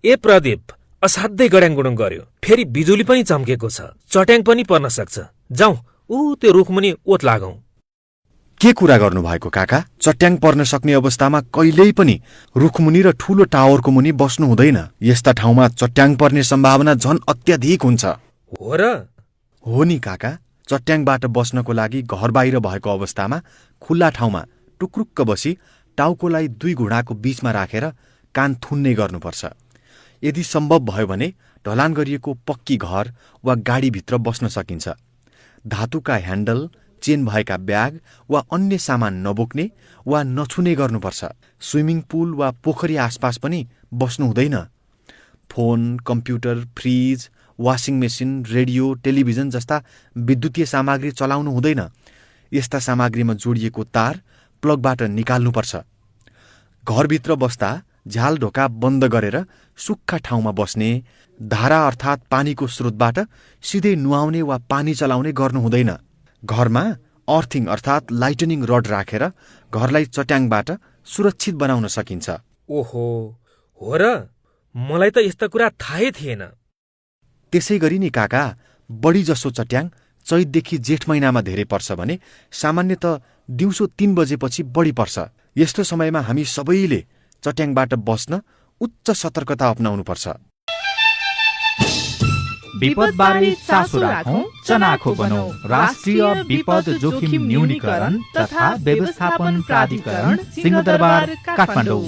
ए प्रदीप, असाध्यै गड्याङगुडुङ गर्यो। फेरि बिजुली पनि चम्केको छ, चट्याङ पनि पर्न सक्छ। जाउँ, त्यो रुखमुनि ओत लागौं। के कुरा गर्नुभएको काका? चट्याङ पर्न सक्ने अवस्थामा कहिल्यै पनि रुखमुनि र ठूलो टावरको मुनि बस्नु हुँदैन। यस्ता ठाउँमा चट्याङ पर्ने सम्भावना झन अत्याधिक हुन्छ। हो र? हो नि काका, चट्याङबाट बस्नको लागि घर बाहिर भएको अवस्थामा खुल्ला ठाउँमा टुक्रुक्क बसी टाउकोलाई 2 घुँडाको बीचमा राखेर कान थुन्ने गर्नुपर्छ। यदि सम्भव भयो भने ढलान गरिएको पक्की घर वा गाडीभित्र बस्न सकिन्छ। धातुका ह्यान्डल, चेन भएका ब्याग वा अन्य सामान नबोक्ने वा नछुने गर्नुपर्छ। स्विमिङ पुल वा पोखरी आसपास पनि बस्नु हुँदैन। Phone, computer, fridge, washing machine, radio, television जस्ता विद्युतीय सामग्री चलाउनु हुँदैन। यस्ता सामग्रीमा जोडिएको तार प्लगबाट निकाल्नुपर्छ। घरभित्र बस्दा झ्याल ढोका बन्द गरेर सुक्खा ठाउँमा बस्ने, धारा अर्थात् पानीको स्रोतबाट सिधै नुहाउने वा पानी चलाउने गर्नु हुँदैन। घरमा अर्थिङ अर्थात् लाइटनिङ रड राखेर घरलाई चट्याङबाट सुरक्षित बनाउन सकिन्छ। ओहो, हो र? मलाई त यस्ता कुरा थाहै थिएन। त्यसै गरी नि काका, बढी जसो चट्याङ चैतदेखि जेठ महिनामा धेरै पर्छ भने सामान्यत दिउँसो 3 बजेपछि बढी पर्छ। यस्तो समयमा हामी सबैले चट्याङबाट बस्न उच्च सतर्कता अपनाउनुपर्छ। विपदबारे चासो राखौं, चनाखो बनौं। राष्ट्रिय विपद जोखिम न्यूनीकरण तथा व्यवस्थापन प्राधिकरण, सिंहदरबार, काठमाडौँ।